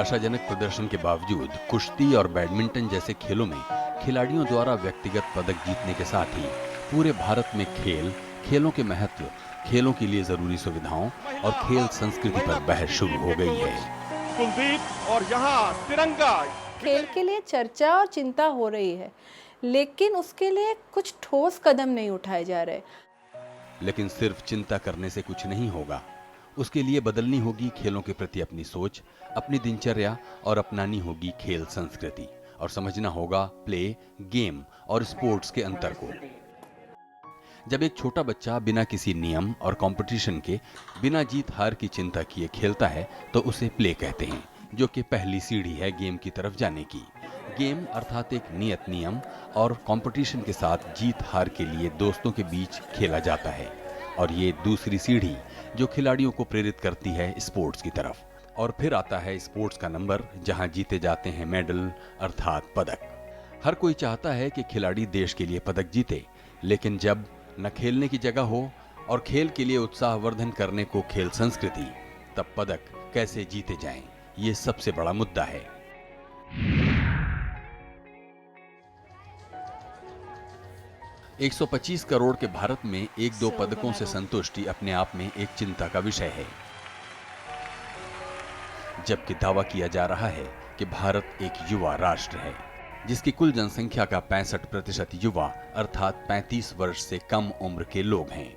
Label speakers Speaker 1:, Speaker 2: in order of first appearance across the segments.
Speaker 1: निराशाजनक प्रदर्शन के बावजूद कुश्ती और बैडमिंटन जैसे खेलों में खिलाड़ियों द्वारा व्यक्तिगत पदक जीतने के साथ ही पूरे भारत में खेलों के महत्व, खेलों के लिए जरूरी सुविधाओं और खेल संस्कृति पर बहस शुरू हो गई है।
Speaker 2: कुलदीप और यहाँ तिरंगा।
Speaker 3: खेल के लिए चर्चा और चिंता हो रही है, लेकिन उसके लिए कुछ ठोस कदम नहीं उठाए जा रहे।
Speaker 1: लेकिन सिर्फ चिंता करने से कुछ नहीं होगा। उसके लिए बदलनी होगी खेलों के प्रति अपनी सोच, अपनी दिनचर्या और अपनानी होगी खेल संस्कृति और समझना होगा प्ले, गेम और स्पोर्ट्स के अंतर को। जब एक छोटा बच्चा बिना किसी नियम और कंपटीशन के, बिना जीत हार की चिंता किए खेलता है तो उसे प्ले कहते हैं, जो कि पहली सीढ़ी है गेम की तरफ जाने की। गेम अर्थात एक नियत नियम और कंपटीशन के साथ जीत हार के लिए दोस्तों के बीच खेला जाता है, और ये दूसरी सीढ़ी जो खिलाड़ियों को प्रेरित करती है स्पोर्ट्स की तरफ। और फिर आता है स्पोर्ट्स का नंबर, जहां जीते जाते हैं मेडल अर्थात पदक। हर कोई चाहता है कि खिलाड़ी देश के लिए पदक जीते, लेकिन जब न खेलने की जगह हो और खेल के लिए उत्साहवर्धन करने को खेल संस्कृति, तब पदक कैसे जीते जाएं, ये सबसे बड़ा मुद्दा है। $125 करोड़ के भारत में एक दो पदकों से संतुष्टि अपने आप में एक चिंता का विषय है, जबकि दावा किया जा रहा है कि भारत एक युवा राष्ट्र है, जिसकी कुल जनसंख्या का 65% युवा अर्थात 35 वर्ष से कम उम्र के लोग हैं,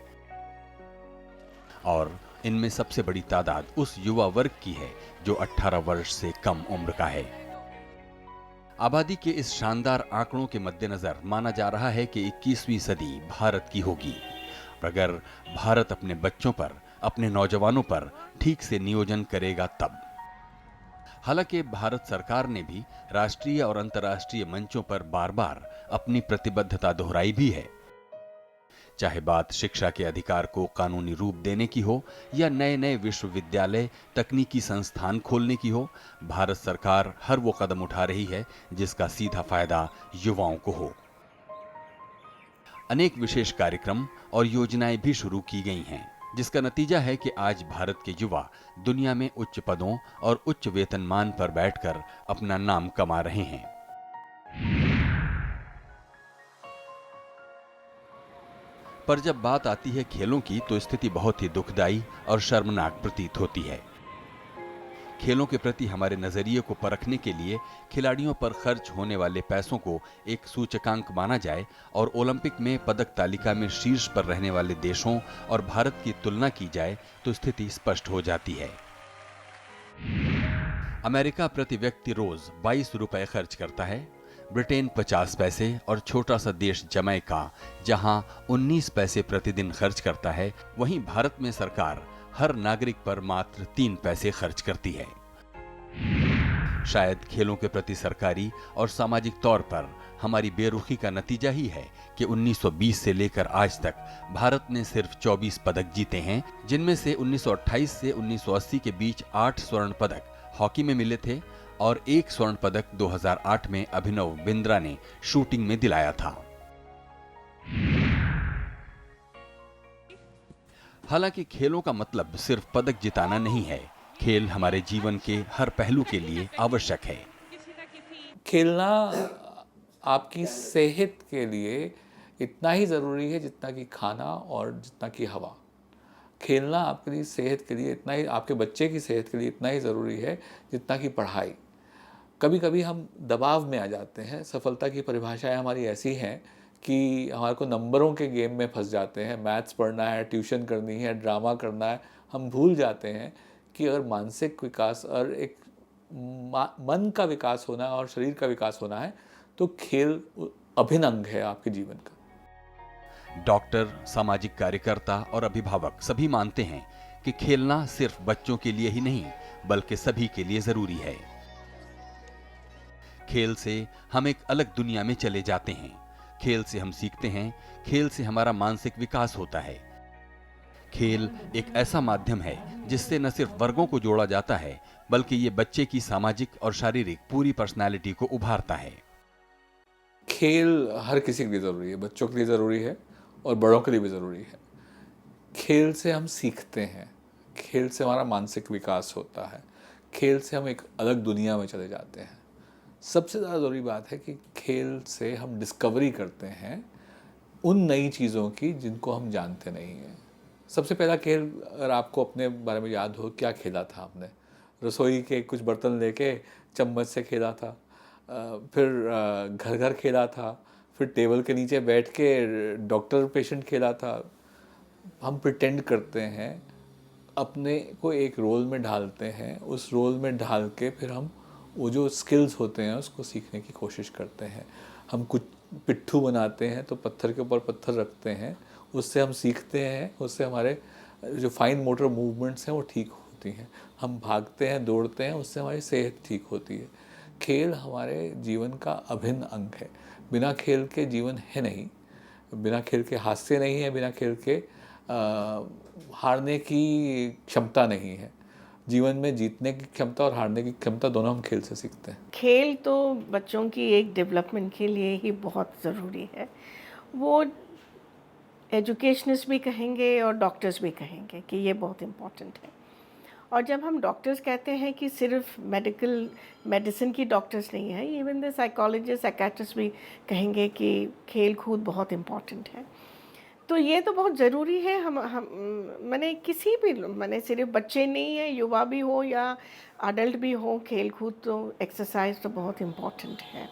Speaker 1: और इनमें सबसे बड़ी तादाद उस युवा वर्ग की है जो 18 वर्ष से कम उम्र का है। आबादी के इस शानदार आंकड़ों के मद्देनजर माना जा रहा है कि 21वीं सदी भारत की होगी, अगर भारत अपने बच्चों पर, अपने नौजवानों पर ठीक से नियोजन करेगा तब। हालांकि भारत सरकार ने भी राष्ट्रीय और अंतर्राष्ट्रीय मंचों पर बार बार अपनी प्रतिबद्धता दोहराई भी है, चाहे बात शिक्षा के अधिकार को कानूनी रूप देने की हो या नए नए विश्वविद्यालय, तकनीकी संस्थान खोलने की हो। भारत सरकार हर वो कदम उठा रही है जिसका सीधा फायदा युवाओं को हो। अनेक विशेष कार्यक्रम और योजनाएं भी शुरू की गई हैं, जिसका नतीजा है कि आज भारत के युवा दुनिया में उच्च पदों और उच्च वेतनमान पर बैठकर अपना नाम कमा रहे हैं। पर जब बात आती है खेलों की, तो स्थिति बहुत ही दुखदाई और शर्मनाक प्रतीत होती है। खेलों के प्रति हमारे नजरिए को परखने के लिए खिलाड़ियों पर खर्च होने वाले पैसों को एक सूचकांक माना जाए और ओलंपिक में पदक तालिका में शीर्ष पर रहने वाले देशों और भारत की तुलना की जाए तो स्थिति स्पष्ट हो जाती है। अमेरिका प्रति व्यक्ति रोज 22 रुपए खर्च करता है, ब्रिटेन 50 पैसे और छोटा सा देश जमैका जहां 19 पैसे प्रतिदिन खर्च करता है, वहीं भारत में सरकार हर नागरिक पर मात्र 3 पैसे खर्च करती है। शायद खेलों के प्रति सरकारी और सामाजिक तौर पर हमारी बेरुखी का नतीजा ही है कि 1920 से लेकर आज तक भारत ने सिर्फ 24 पदक जीते हैं, जिनमें से 1928 से 1980 के बीच 8 स्वर्ण पदक हॉकी में मिले थे और 1 स्वर्ण पदक 2008 में अभिनव बिंद्रा ने शूटिंग में दिलाया था। हालांकि खेलों का मतलब सिर्फ पदक जिताना नहीं है, खेल हमारे जीवन के हर पहलू के लिए आवश्यक है।
Speaker 4: खेलना आपकी सेहत के लिए इतना ही ज़रूरी है जितना कि खाना और जितना कि हवा। खेलना आपकी सेहत के लिए इतना ही, आपके बच्चे की सेहत के लिए इतना ही ज़रूरी है जितना कि पढ़ाई। कभी कभी हम दबाव में आ जाते हैं। सफलता की परिभाषाएं हमारी ऐसी हैं कि हमारे को नंबरों के गेम में फंस जाते हैं। मैथ्स पढ़ना है, ट्यूशन करनी है, ड्रामा करना है। हम भूल जाते हैं कि अगर मानसिक विकास और एक मन का विकास होना और शरीर का विकास होना है तो खेल अभिन्न अंग है आपके जीवन का।
Speaker 1: डॉक्टर, सामाजिक कार्यकर्ता और अभिभावक सभी मानते हैं कि खेलना सिर्फ बच्चों के लिए ही नहीं बल्कि सभी के लिए जरूरी है। खेल से हम एक अलग दुनिया में चले जाते हैं। खेल से हम सीखते हैं, खेल से हमारा मानसिक विकास होता है। खेल एक ऐसा माध्यम है जिससे न सिर्फ वर्गों को जोड़ा जाता है बल्कि ये बच्चे की सामाजिक और शारीरिक पूरी पर्सनालिटी को उभारता है।
Speaker 4: खेल हर किसी के लिए ज़रूरी है, बच्चों के लिए ज़रूरी है और बड़ों के लिए भी ज़रूरी है। खेल से हम सीखते हैं, खेल से हमारा मानसिक विकास होता है, खेल से हम एक अलग दुनिया में चले जाते हैं। सबसे ज़्यादा ज़रूरी बात है कि खेल से हम डिस्कवरी करते हैं उन नई चीज़ों की जिनको हम जानते नहीं हैं। सबसे पहला खेल अगर आपको अपने बारे में याद हो, क्या खेला था आपने? रसोई के कुछ बर्तन लेके चम्मच से खेला था, फिर घर घर खेला था, फिर टेबल के नीचे बैठ के डॉक्टर पेशेंट खेला था। हम प्रिटेंड करते हैं, अपने को एक रोल में ढालते हैं, उस रोल में ढाल के फिर हम वो जो स्किल्स होते हैं उसको सीखने की कोशिश करते हैं। हम कुछ पिट्ठू बनाते हैं तो पत्थर के ऊपर पत्थर रखते हैं, उससे हम सीखते हैं, उससे हमारे जो फाइन मोटर मूवमेंट्स हैं वो ठीक होती हैं। हम भागते हैं, दौड़ते हैं, उससे हमारी सेहत ठीक होती है। खेल हमारे जीवन का अभिन्न अंग है। बिना खेल के जीवन है नहीं, बिना खेल के हास्य नहीं है, बिना खेल के हारने की क्षमता नहीं है। जीवन में जीतने की क्षमता और हारने की क्षमता दोनों हम खेल से सीखते हैं।
Speaker 5: खेल तो बच्चों की एक डेवलपमेंट के लिए ही बहुत ज़रूरी है। वो एजुकेशनिस्ट भी कहेंगे और डॉक्टर्स भी कहेंगे कि ये बहुत इम्पॉर्टेंट है। और जब हम डॉक्टर्स कहते हैं कि सिर्फ मेडिसिन की डॉक्टर्स नहीं है, इवन द साइकोलॉजिस्ट, साइकेट्रिस्ट भी कहेंगे कि खेल कूद बहुत इम्पॉर्टेंट है। तो ये तो बहुत ज़रूरी है। हम मैंने किसी भी मैंने सिर्फ बच्चे नहीं है, युवा भी हो या अडल्ट भी हो, खेल कूद तो एक्सरसाइज तो बहुत इम्पॉर्टेंट है।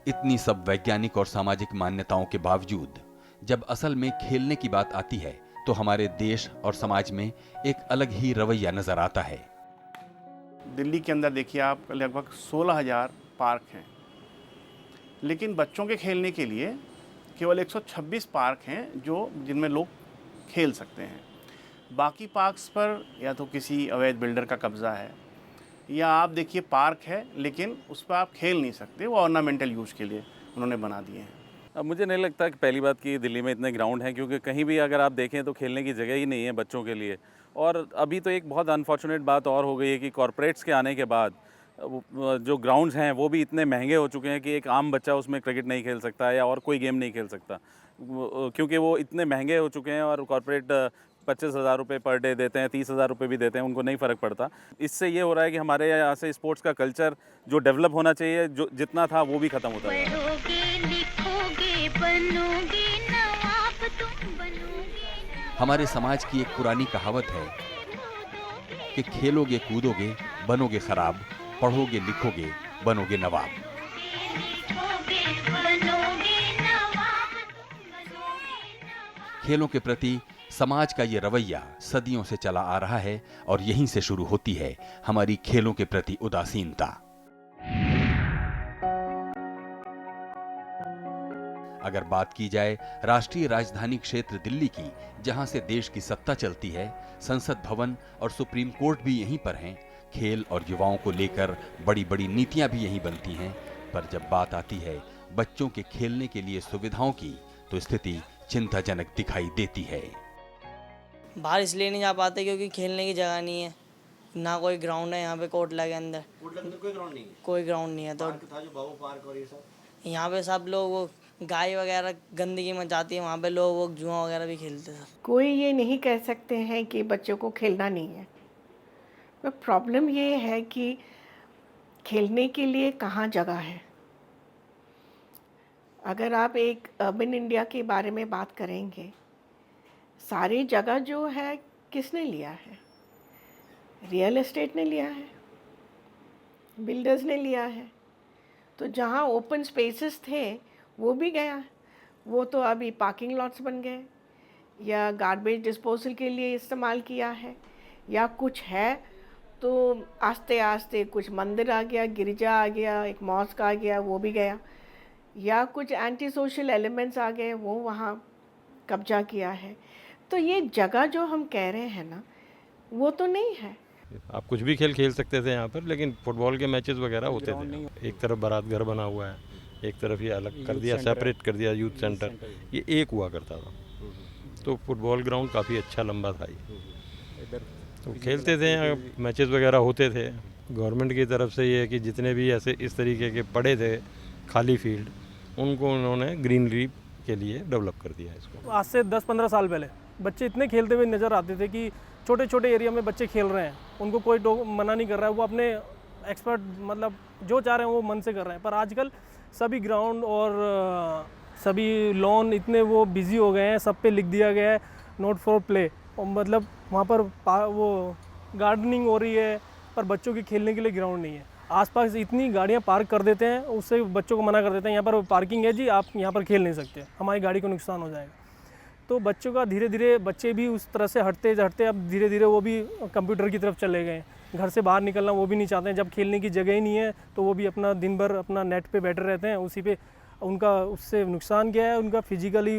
Speaker 1: इतनी सब वैज्ञानिक और सामाजिक मान्यताओं के बावजूद जब असल में खेलने की बात आती है तो हमारे देश और समाज में एक अलग ही रवैया नजर आता है।
Speaker 2: दिल्ली के अंदर देखिए आप, लगभग 16,000 पार्क हैं, लेकिन बच्चों के खेलने के लिए केवल 126 पार्क हैं जिनमें लोग खेल सकते हैं। बाकी पार्क्स पर या तो किसी अवैध बिल्डर का कब्ज़ा है, या आप देखिए पार्क है लेकिन उस पर आप खेल नहीं सकते, वो ऑर्नामेंटल यूज़ के लिए उन्होंने बना दिए हैं।
Speaker 6: अब मुझे नहीं लगता कि पहली बात कि दिल्ली में इतने ग्राउंड हैं, क्योंकि कहीं भी अगर आप देखें तो खेलने की जगह ही नहीं है बच्चों के लिए। और अभी तो एक बहुत अनफॉर्चुनेट बात और हो गई है कि कॉरपोरेट्स के आने के बाद जो ग्राउंड्स हैं वो भी इतने महंगे हो चुके हैं कि एक आम बच्चा उसमें क्रिकेट नहीं खेल सकता या और कोई गेम नहीं खेल सकता, क्योंकि वो इतने महंगे हो चुके हैं। और कॉरपोरेट 25,000 रुपये पर डे देते हैं, 30,000 रुपये भी देते हैं, उनको नहीं फ़र्क पड़ता। इससे ये हो रहा है कि हमारे यहाँ से स्पोर्ट्स का कल्चर जो डेवलप होना चाहिए, जो जितना था वो भी ख़त्म होता है।
Speaker 1: हमारे समाज की एक पुरानी कहावत है कि खेलोगे कूदोगे बनोगे खराब, पढ़ोगे लिखोगे बनोगे नवाब। खेलों के प्रति समाज का ये रवैया सदियों से चला आ रहा है और यहीं से शुरू होती है हमारी खेलों के प्रति उदासीनता। अगर बात की जाए राष्ट्रीय राजधानी क्षेत्र दिल्ली की, जहां से देश की सत्ता चलती है, संसद भवन और सुप्रीम कोर्ट भी यहीं पर हैं, खेल और युवाओं को लेकर बड़ी बड़ी नीतियां भी यहीं बनती हैं, पर जब बात आती है बच्चों के खेलने के लिए सुविधाओं की, तो स्थिति चिंताजनक दिखाई देती है।
Speaker 7: बाहर इसलिए नहीं जा पाते क्योंकि खेलने की जगह नहीं है, ना कोई ग्राउंड है यहाँ पे। कोटला के अंदर कोई ग्राउंड नहीं है, कोई ग्राउंड नहीं है। तो था जो बाबू पार्क और ये सब, यहाँ पे सब लोग वो गाय वगैरह गंदगी में जाती है, वहाँ पे लोग वो जुआ वगैरह भी खेलते हैं।
Speaker 5: कोई ये नहीं कह सकते हैं कि बच्चों को खेलना नहीं है, पर प्रॉब्लम ये है कि खेलने के लिए कहाँ जगह है। अगर आप एक अर्बन इंडिया के बारे में बात करेंगे, सारी जगह जो है किसने लिया है? रियल एस्टेट ने लिया है, बिल्डर्स ने लिया है। तो जहाँ ओपन स्पेसेस थे वो भी गया, वो तो अभी पार्किंग लॉट्स बन गए, या गार्बेज डिस्पोजल के लिए इस्तेमाल किया है, या कुछ है तो आस्ते आस्ते कुछ मंदिर आ गया, गिरजा आ गया, एक मॉस्क आ गया, वो भी गया, या कुछ एंटी सोशल एलिमेंट्स आ गए, वो वहाँ कब्जा किया है। तो ये जगह जो हम कह रहे हैं ना, वो तो नहीं है।
Speaker 8: आप कुछ भी खेल सकते थे यहाँ पर, लेकिन फुटबॉल के मैचेस वगैरह होते थे। एक तरफ बारात घर बना हुआ है, एक तरफ ये अलग कर दिया, सेपरेट कर दिया यूथ सेंटर, ये एक हुआ करता था। तो फुटबॉल ग्राउंड काफ़ी अच्छा लंबा था ये, तो खेलते थे, मैचेस वगैरह होते थे। गवर्नमेंट की तरफ से ये है कि जितने भी ऐसे इस तरीके के पड़े थे खाली फील्ड, उनको उन्होंने ग्रीनरी के लिए डेवलप कर दिया इसको।
Speaker 9: आज से 10-15 साल पहले बच्चे इतने खेलते हुए नज़र आते थे कि छोटे छोटे एरिया में बच्चे खेल रहे हैं, उनको कोई मना नहीं कर रहा है, वो अपने एक्सपर्ट मतलब जो चाह रहे हैं वो मन से कर रहे हैं। पर आजकल सभी ग्राउंड और सभी लॉन इतने वो बिज़ी हो गए हैं, सब पे लिख दिया गया है नॉट फॉर प्ले, और मतलब वहाँ पर वो गार्डनिंग हो रही है पर बच्चों के खेलने के लिए ग्राउंड नहीं है। आसपास इतनी गाड़ियाँ पार्क कर देते हैं, उससे बच्चों को मना कर देते हैं, यहाँ पर पार्किंग है जी, आप यहाँ पर खेल नहीं सकते, हमारी गाड़ी को नुकसान हो जाएगा। तो बच्चों का धीरे धीरे बच्चे भी उस तरह से हटते अब धीरे धीरे वो भी कंप्यूटर की तरफ चले गए, घर से बाहर निकलना वो भी नहीं चाहते हैं। जब खेलने की जगह ही नहीं है तो वो भी अपना दिन भर अपना नेट पे बैठे रहते हैं, उसी पे उनका उससे नुकसान क्या है, उनका फिजिकली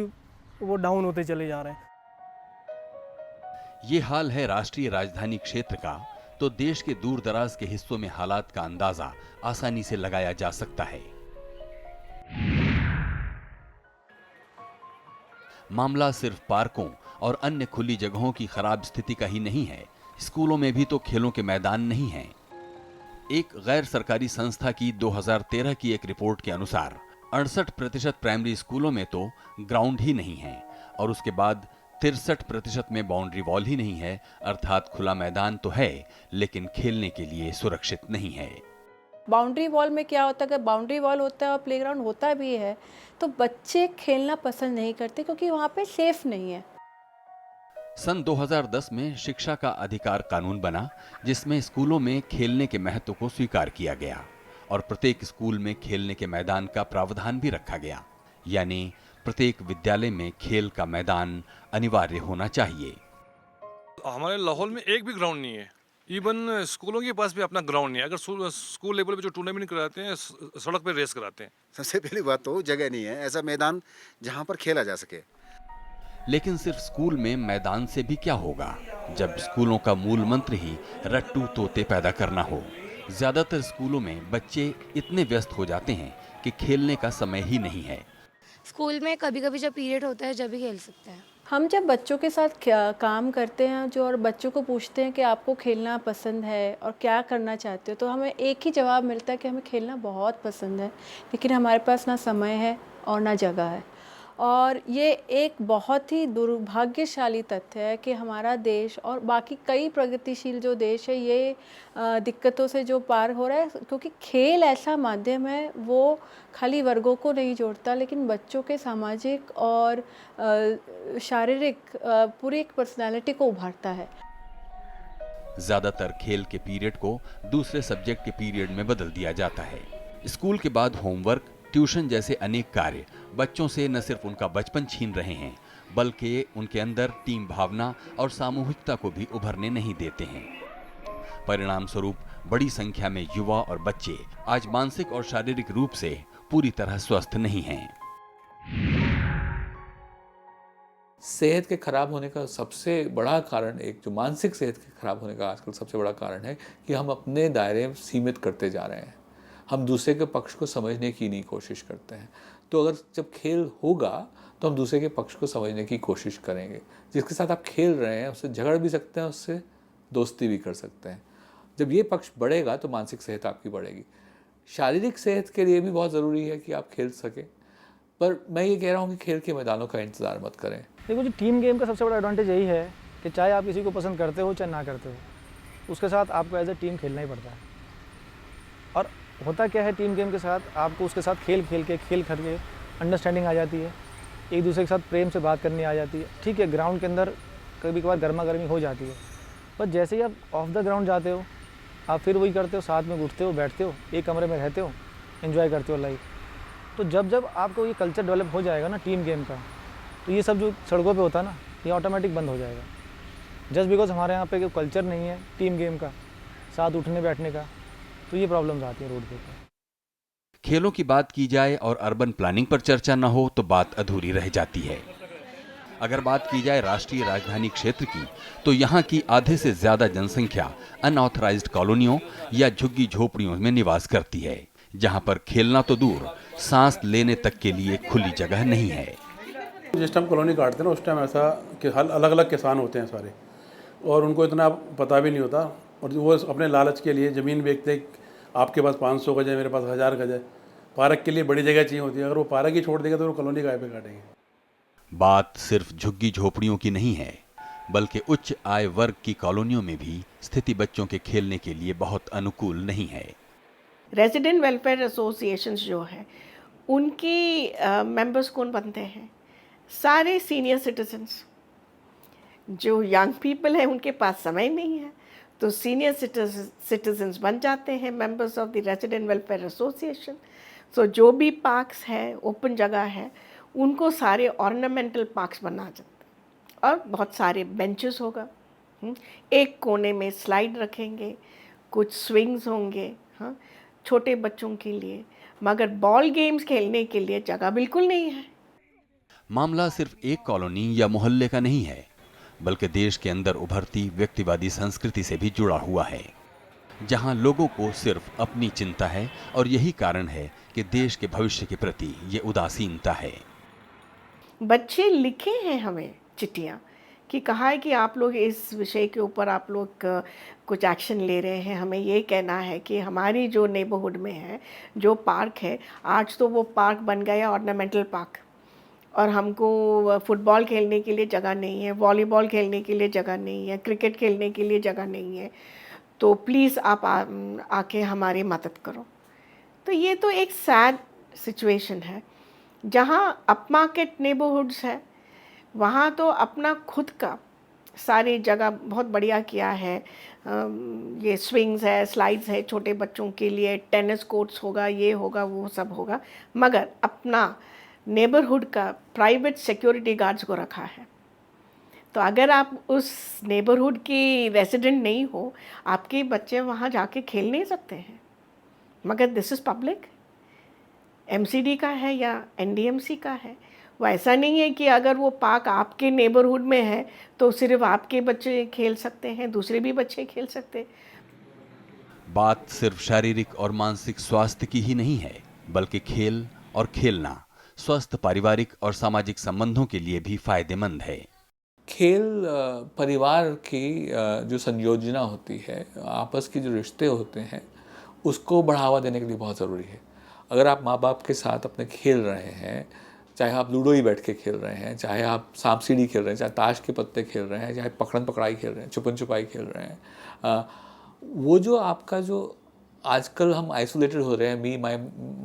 Speaker 9: वो डाउन होते चले जा रहे हैं।
Speaker 1: ये हाल है राष्ट्रीय राजधानी क्षेत्र का, तो देश के दूर दराज के हिस्सों में हालात का अंदाजा आसानी से लगाया जा सकता है। मामला सिर्फ पार्कों और अन्य खुली जगहों की खराब स्थिति का ही नहीं है, स्कूलों में भी तो खेलों के मैदान नहीं हैं। एक गैर सरकारी संस्था की 2013 की एक रिपोर्ट के अनुसार 68% प्राइमरी स्कूलों में तो ग्राउंड ही नहीं है और उसके बाद 63% में बाउंड्री वॉल ही नहीं है, अर्थात खुला मैदान तो है लेकिन खेलने के लिए सुरक्षित नहीं है।
Speaker 3: बाउंड्री वॉल में क्या होता है, अगर बाउंड्री वॉल होता है और प्लेग्राउंड होता भी है तो बच्चे खेलना पसंद नहीं करते क्योंकि वहाँ पे सेफ नहीं है।
Speaker 1: सन 2010 में शिक्षा का अधिकार कानून बना, जिसमें स्कूलों में खेलने के महत्व को स्वीकार किया गया और प्रत्येक स्कूल में खेलने के मैदान का प्रावधान भी रखा गया, यानी प्रत्येक विद्यालय में खेल का मैदान अनिवार्य होना चाहिए।
Speaker 10: हमारे लाहौल में एक भी ग्राउंड नहीं है, इवन स्कूलों के पास भी अपना ग्राउंड नहीं है। अगर स्कूल लेवल पे जो टूर्नामेंट कराते हैं, सड़क पे रेस कराते हैं।
Speaker 11: सबसे पहली बात तो जगह नहीं है, ऐसा मैदान जहां पर खेला जा सके।
Speaker 1: लेकिन सिर्फ स्कूल में मैदान से भी क्या होगा जब स्कूलों का मूल मंत्र ही रट्टू तोते पैदा करना हो। ज्यादातर स्कूलों में बच्चे इतने व्यस्त हो जाते हैं कि खेलने का समय ही नहीं है।
Speaker 12: स्कूल में कभी कभी जब पीरियड होता है जब भी खेल सकते हैं।
Speaker 3: हम जब बच्चों के साथ काम करते हैं जो और बच्चों को पूछते हैं कि आपको खेलना पसंद है और क्या करना चाहते हो, तो हमें एक ही जवाब मिलता है कि हमें खेलना बहुत पसंद है लेकिन हमारे पास ना समय है और ना जगह है। और ये एक बहुत ही दुर्भाग्यशाली तथ्य है कि हमारा देश और बाकी कई प्रगतिशील जो देश है ये दिक्कतों से जो पार हो रहा है, क्योंकि खेल ऐसा माध्यम है वो खाली वर्गों को नहीं जोड़ता लेकिन बच्चों के सामाजिक और शारीरिक पूरी एक पर्सनालिटी को उभारता है।
Speaker 1: ज्यादातर खेल के पीरियड को दूसरे सब्जेक्ट के पीरियड में बदल दिया जाता है। स्कूल के बाद होमवर्क, ट्यूशन जैसे अनेक कार्य बच्चों से न सिर्फ उनका बचपन छीन रहे हैं बल्कि उनके अंदर टीम भावना और सामूहिकता को भी उभरने नहीं देते हैं। परिणाम स्वरूप बड़ी संख्या में युवा और बच्चे आज मानसिक और शारीरिक रूप से पूरी तरह स्वस्थ नहीं हैं।
Speaker 4: सेहत के खराब होने का सबसे बड़ा कारण, एक जो मानसिक सेहत के खराब होने का आजकल सबसे बड़ा कारण है कि हम अपने दायरे सीमित करते जा रहे हैं। हम दूसरे के पक्ष को समझने की नहीं कोशिश करते हैं। तो अगर जब खेल होगा तो हम दूसरे के पक्ष को समझने की कोशिश करेंगे। जिसके साथ आप खेल रहे हैं उससे झगड़ भी सकते हैं, उससे दोस्ती भी कर सकते हैं। जब ये पक्ष बढ़ेगा तो मानसिक सेहत आपकी बढ़ेगी। शारीरिक सेहत के लिए भी बहुत ज़रूरी है कि आप खेल सकें, पर मैं ये कह रहा हूँ कि खेल के मैदानों का इंतज़ार मत करें।
Speaker 9: देखो जी, टीम गेम का सबसे बड़ा एडवांटेज यही है कि चाहे आप किसी को पसंद करते हो चाहे ना करते हो, उसके साथ आपको एज ए टीम खेलना ही पड़ता है। और होता क्या है, टीम गेम के साथ आपको उसके साथ खेल करके अंडरस्टैंडिंग आ जाती है, एक दूसरे के साथ प्रेम से बात करनी आ जाती है। ठीक है, ग्राउंड के अंदर कभी कभार गर्मा गर्मी हो जाती है, पर जैसे ही आप ऑफ द ग्राउंड जाते हो आप फिर वही करते हो, साथ में उठते हो, बैठते हो, एक कमरे में रहते हो, एंजॉय करते हो लाइफ। तो जब आपको ये कल्चर डेवलप हो जाएगा ना टीम गेम का, तो ये सब जो सड़कों पे होता है ना ये ऑटोमेटिक बंद हो जाएगा। जस्ट बिकॉज हमारे यहाँ पे कल्चर नहीं है टीम गेम का, साथ उठने बैठने का, तो ये प्रॉब्लम्स आती हैं रोड पे।
Speaker 1: खेलों की बात की जाए और अर्बन प्लानिंग पर चर्चा न हो तो बात अधूरी रह जाती है। अगर बात की जाए राष्ट्रीय राजधानी क्षेत्र की, तो यहाँ की आधे से ज्यादा जनसंख्या अनऑथराइज्ड कॉलोनियों या झुग्गी झोपड़ियों में निवास करती है, जहाँ पर खेलना तो दूर, सांस लेने तक के लिए खुली जगह नहीं है।
Speaker 13: जिस टाइम कॉलोनी काटते हैं ना उस टाइम ऐसा कि अलग अलग किसान होते हैं सारे, और उनको इतना पता भी नहीं होता, और वो अपने लालच के लिए ज़मीन बेचते। आपके पास 500 गज है, मेरे पास 1000 गज है। पार्क के लिए बड़ी जगह चाहिए होती है, अगर वो पार्क ही छोड़ देगा तो वो कॉलोनी गाय पे काटेंगे।
Speaker 1: बात सिर्फ झुग्गी झोपड़ियों की नहीं है, बल्कि उच्च आय वर्ग की कॉलोनियों में भी स्थिति बच्चों के खेलने के लिए बहुत अनुकूल नहीं है।
Speaker 5: रेजिडेंट वेलफेयर एसोसिएशंस जो है उनकी मेंबर्स कौन बनते हैं? सारे सीनियर सिटीजन्स। जो यंग पीपल हैं उनके पास समय नहीं है, तो सीनियर सिटीजन्स बन जाते हैं members of the resident welfare association. So जो भी पार्क्स है, ओपन जगह है, उनको सारे ऑर्नामेंटल पार्क्स बना जाते हैं और बहुत सारे बेंचेस होगा। एक कोने में स्लाइड रखेंगे, कुछ स्विंग्स होंगे, हाँ, छोटे बच्चों के लिए, मगर बॉल गेम्स खेलने के लिए जगह बिल्कुल नहीं है।
Speaker 1: मामला सिर्फ एक कॉलोनी या मोहल्ले का नहीं है, बल्कि देश के अंदर उभरती व्यक्तिवादी संस्कृति से भी जुड़ा हुआ है, जहां लोगों को सिर्फ अपनी चिंता है और यही कारण है कि देश के भविष्य के प्रति ये उदासीनता है।
Speaker 5: बच्चे लिखे हैं हमें चिट्ठियाँ कि कहा है कि आप लोग इस विषय के ऊपर आप लोग कुछ एक्शन ले रहे हैं। हमें ये कहना है कि हमारी जो नेबरहुड में है, जो पार्क है, आज तो वो पार्क बन गया ऑर्नामेंटल पार्क, और हमको फुटबॉल खेलने के लिए जगह नहीं है, वॉलीबॉल खेलने के लिए जगह नहीं है, क्रिकेट खेलने के लिए जगह नहीं है, तो प्लीज़ आप आके हमारी मदद करो। तो ये तो एक सैड सिचुएशन है। जहाँ अपमार्केट नेबरहुड्स है, वहाँ तो अपना खुद का सारी जगह बहुत बढ़िया किया है। ये स्विंग्स है, स्लाइड्स है छोटे बच्चों के लिए, टेनिस कोर्ट्स होगा, ये होगा, वो सब होगा, मगर अपना नेबरहुड का प्राइवेट सिक्योरिटी गार्ड्स को रखा है। तो अगर आप उस नेबरहुड की रेजिडेंट नहीं हो, आपके बच्चे वहाँ जाके खेल नहीं सकते हैं। मगर दिस इज़ पब्लिक, एमसीडी का है या एनडीएमसी का है। वो ऐसा नहीं है कि अगर वो पार्क आपके नेबरहुड में है तो सिर्फ आपके बच्चे खेल सकते हैं, दूसरे भी बच्चे खेल सकते हैं।
Speaker 1: बात सिर्फ शारीरिक और मानसिक स्वास्थ्य की ही नहीं है, बल्कि खेल और खेलना स्वस्थ पारिवारिक और सामाजिक संबंधों के लिए भी फायदेमंद है।
Speaker 4: खेल परिवार की जो संयोजना होती है, आपस की जो रिश्ते होते हैं, उसको बढ़ावा देने के लिए बहुत ज़रूरी है। अगर आप माँ बाप के साथ अपने खेल रहे हैं, चाहे आप लूडो ही बैठ के खेल रहे हैं, चाहे आप सांप सीढ़ी खेल रहे हैं, चाहे ताश के पत्ते खेल रहे हैं, चाहे पकड़न पकड़ाई खेल रहे हैं, छुपन छुपाई खेल रहे हैं, वो जो आपका जो आजकल हम आइसोलेटेड हो रहे हैं, मी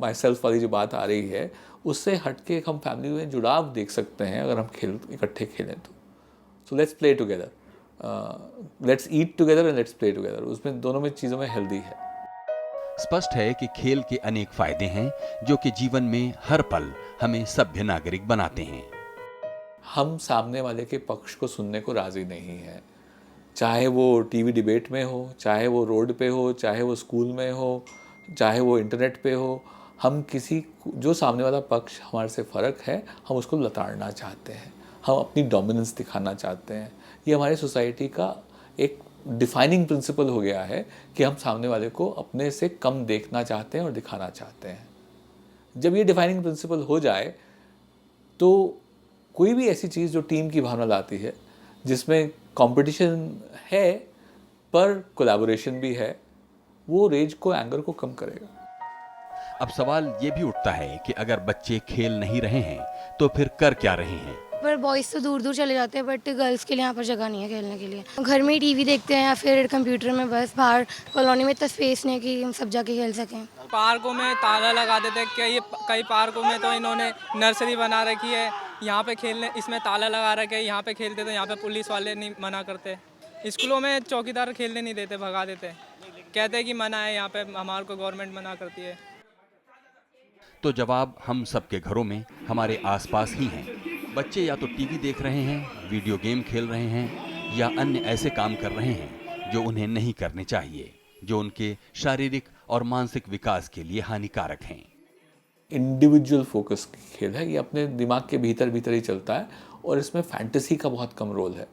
Speaker 4: माई सेल्फ वाली जो बात आ रही है, उससे हट के हम फैमिली में जुड़ाव देख सकते हैं अगर हम खेल इकट्ठे खेलें तो। So let's play together, let's eat together and let's play together. उसमें दोनों में चीज़ों में हेल्दी है।
Speaker 1: स्पष्ट है कि खेल के अनेक फायदे हैं जो कि जीवन में हर पल हमें सभ्य नागरिक बनाते हैं।
Speaker 4: हम सामने वाले के पक्ष को सुनने को राजी नहीं है, चाहे वो टीवी डिबेट में हो, चाहे वो रोड पे हो, चाहे वो स्कूल में हो, चाहे वो इंटरनेट पे हो। हम किसी जो सामने वाला पक्ष हमारे से फ़र्क है, हम उसको लताड़ना चाहते हैं, हम अपनी डोमिनेंस दिखाना चाहते हैं। ये हमारी सोसाइटी का एक डिफाइनिंग प्रिंसिपल हो गया है कि हम सामने वाले को अपने से कम देखना चाहते हैं और दिखाना चाहते हैं। जब ये डिफाइनिंग प्रिंसिपल हो जाए तो कोई भी ऐसी चीज़ जो टीम की भावना लाती है, जिसमें कंपटीशन है पर कोलैबोरेशन भी है, वो रेज को, एंगर को कम करेगा।
Speaker 1: अब सवाल ये भी उठता है कि अगर बच्चे खेल नहीं रहे हैं तो फिर कर क्या रहे हैं?
Speaker 12: पर बॉयज़ तो दूर दूर चले जाते हैं, बट गर्ल्स के लिए यहाँ पर जगह नहीं है खेलने के लिए। घर में ही टीवी देखते हैं या फिर कंप्यूटर में, बस बाहर कॉलोनी में इतना स्पेस नहीं कि हम सब जाके खेल सकें।
Speaker 14: पार्कों में ताला लगा देते हैं, कई पार्कों में तो इन्होंने नर्सरी बना रखी है, यहाँ पे खेलने इसमें ताला लगा रखे हैं, यहाँ पे खेलते तो यहाँ पे पुलिस वाले नहीं मना करते। स्कूलों में चौकीदार खेलने नहीं देते, भगा देते, कहते हैं कि मना है, यहाँ पे हमारे को गवर्नमेंट मना करती है।
Speaker 1: तो जवाब हम सबके घरों में हमारे आसपास ही हैं। बच्चे या तो टीवी देख रहे हैं, वीडियो गेम खेल रहे हैं, या अन्य ऐसे काम कर रहे हैं जो उन्हें नहीं करने चाहिए, जो उनके शारीरिक और मानसिक विकास के लिए हानिकारक हैं।
Speaker 4: इंडिविजुअल फोकस खेल है, ये अपने दिमाग के भीतर भीतर ही चलता है और इसमें फैंटेसी का बहुत कम रोल है।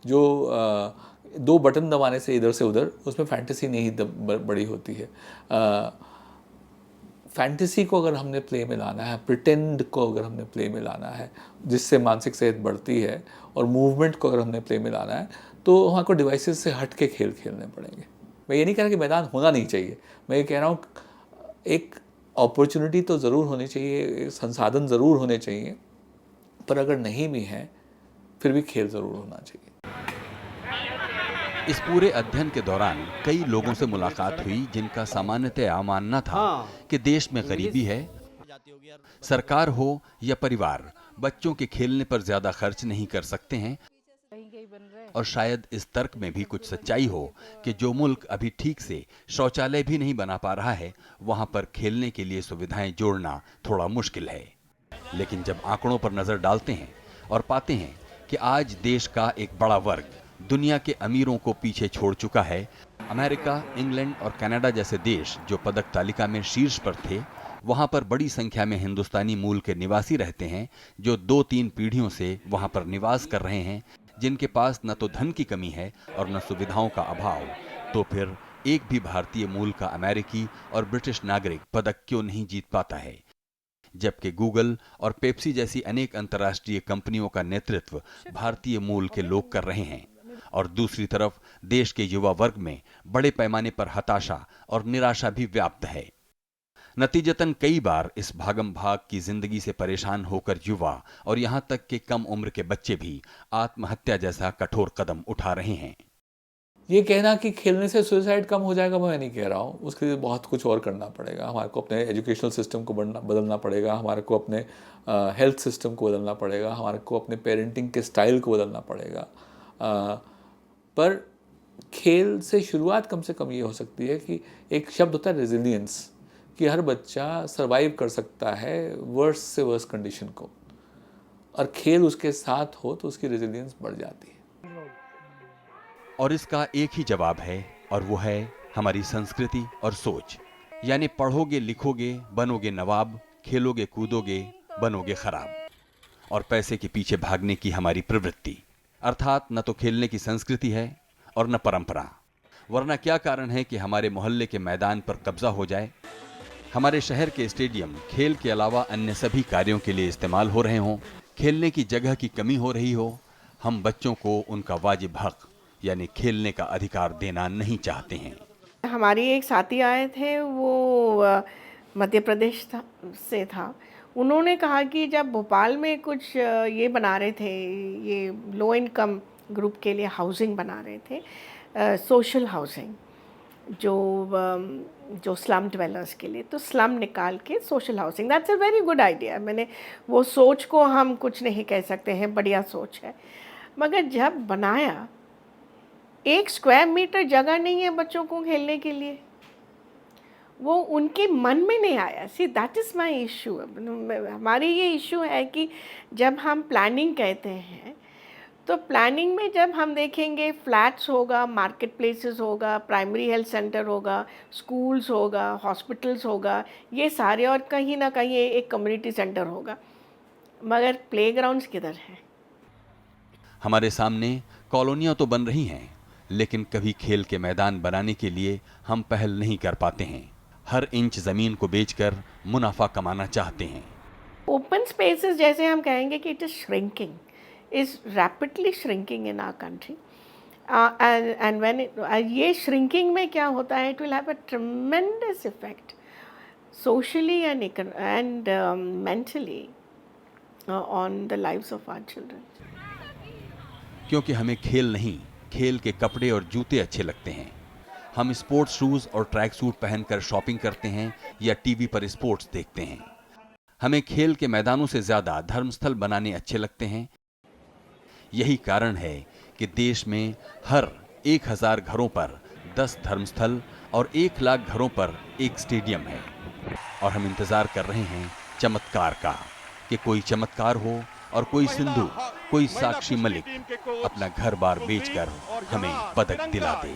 Speaker 4: जो 2 बटन दबाने से इधर से उधर, उसमें फैंटेसी नहीं बड़ी होती है। फैंटेसी को अगर हमने प्ले में लाना है, प्रिटेंड को अगर हमने प्ले में लाना है, जिससे मानसिक सेहत बढ़ती है, और मूवमेंट को अगर हमने प्ले में लाना है, तो हमारे को डिवाइसेस से हट के खेल खेलने पड़ेंगे। मैं ये नहीं कह रहा कि मैदान होना नहीं चाहिए, मैं ये कह रहा हूँ एक अपॉर्चुनिटी तो ज़रूर होनी चाहिए, संसाधन ज़रूर होने चाहिए पर अगर नहीं भी हैं फिर भी खेल ज़रूर होना चाहिए।
Speaker 1: इस पूरे अध्ययन के दौरान कई लोगों से मुलाकात हुई जिनका सामान्यतया मानना था कि देश में गरीबी है, सरकार हो या परिवार बच्चों के खेलने पर ज्यादा खर्च नहीं कर सकते हैं, और शायद इस तर्क में भी कुछ सच्चाई हो कि जो मुल्क अभी ठीक से शौचालय भी नहीं बना पा रहा है वहां पर खेलने के लिए सुविधाएं जोड़ना थोड़ा मुश्किल है। लेकिन जब आंकड़ों पर नजर डालते हैं और पाते हैं कि आज देश का एक बड़ा वर्ग दुनिया के अमीरों को पीछे छोड़ चुका है, अमेरिका, इंग्लैंड और कनाडा जैसे देश जो पदक तालिका में शीर्ष पर थे, वहां पर बड़ी संख्या में हिंदुस्तानी मूल के निवासी रहते हैं जो 2-3 पीढ़ियों से वहां पर निवास कर रहे हैं, जिनके पास न तो धन की कमी है और न सुविधाओं का अभाव, तो फिर एक भी भारतीय मूल का अमेरिकी और ब्रिटिश नागरिक पदक क्यों नहीं जीत पाता है? जबकि गूगल और पेप्सी जैसी अनेक अंतर्राष्ट्रीय कंपनियों का नेतृत्व भारतीय मूल के लोग कर रहे हैं, और दूसरी तरफ देश के युवा वर्ग में बड़े पैमाने पर हताशा और निराशा भी व्याप्त है। नतीजतन कई बार इस भागम भाग की जिंदगी से परेशान होकर युवा और यहां तक कि कम उम्र के बच्चे भी आत्महत्या जैसा कठोर कदम उठा रहे हैं।
Speaker 4: ये कहना कि खेलने से सुसाइड कम हो जाएगा मैं नहीं कह रहा हूँ, उसके लिए बहुत कुछ और करना पड़ेगा। हमारे को अपने एजुकेशनल सिस्टम को बदलना पड़ेगा, हमारे को अपने हेल्थ सिस्टम को बदलना पड़ेगा, हमारे को अपने पेरेंटिंग के स्टाइल को बदलना पड़ेगा। पर खेल से शुरुआत कम से कम ये हो सकती है कि एक शब्द होता है रेजिलियंस, कि हर बच्चा सरवाइव कर सकता है वर्स से वर्स कंडीशन को, और खेल उसके साथ हो तो उसकी रेजिलियंस बढ़ जाती है।
Speaker 1: और इसका एक ही जवाब है, और वो है हमारी संस्कृति और सोच। यानी पढ़ोगे लिखोगे बनोगे नवाब, खेलोगे कूदोगे बनोगे खराब, और पैसे के पीछे भागने की हमारी प्रवृत्ति। अर्थात न तो खेलने की संस्कृति है और न परंपरा। वरना क्या कारण है कि हमारे मोहल्ले के मैदान पर कब्जा हो जाए, हमारे शहर के स्टेडियम खेल के अलावा अन्य सभी कार्यों के लिए इस्तेमाल हो रहे हों, खेलने की जगह की कमी हो रही हो, हम बच्चों को उनका वाजिब हक यानी खेलने का अधिकार देना नहीं चाहते हैं।
Speaker 5: हमारी एक साथी आए थे, वो मध्य प्रदेश से था। उन्होंने कहा कि जब भोपाल में कुछ ये बना रहे थे, ये लो इनकम ग्रुप के लिए हाउसिंग बना रहे थे, सोशल हाउसिंग, जो स्लम ड्वेलर्स के लिए, तो स्लम निकाल के social housing, that's a very good idea. मैंने वो सोच को हम कुछ नहीं कह सकते हैं, बढ़िया सोच है, मगर जब बनाया 1 स्क्वायर मीटर जगह नहीं है बच्चों को खेलने के लिए, वो उनके मन में नहीं आया। See that is my issue. हमारी ये इशू है कि जब हम प्लानिंग कहते हैं तो प्लानिंग में जब हम देखेंगे फ्लैट्स होगा, मार्केट प्लेसेस होगा, प्राइमरी हेल्थ सेंटर होगा, स्कूल्स होगा, हॉस्पिटल्स होगा, ये सारे, और कहीं ना कहीं एक कम्युनिटी सेंटर होगा, मगर प्लेग्राउंड्स किधर हैं?
Speaker 1: हमारे सामने कॉलोनियां तो बन रही हैं, लेकिन कभी खेल के मैदान बनाने के लिए हम पहल नहीं कर पाते हैं। हर इंच जमीन को बेचकर मुनाफा कमाना चाहते हैं।
Speaker 5: ओपन स्पेसेस, जैसे हम कहेंगे कि it is shrinking, is rapidly shrinking in our country, and when ये श्रिंकिंग में क्या होता है, it will have a tremendous effect socially and mentally on the lives of our children.
Speaker 1: क्योंकि हमें खेल नहीं, खेल के कपड़े और जूते अच्छे लगते हैं। हम स्पोर्ट्स शूज और ट्रैक सूट पहनकर शॉपिंग करते हैं या टीवी पर स्पोर्ट्स देखते हैं। हमें खेल के मैदानों से ज्यादा धर्मस्थल बनाने अच्छे लगते हैं। यही कारण है कि देश में हर 1000 घरों पर 10 धर्मस्थल और 1 लाख घरों पर 1 स्टेडियम है, और हम इंतजार कर रहे हैं चमत्कार का, कि कोई चमत्कार हो और कोई सिंधु, कोई साक्षी मलिक अपना घर बार बेचकर हमें पदक दिला दे।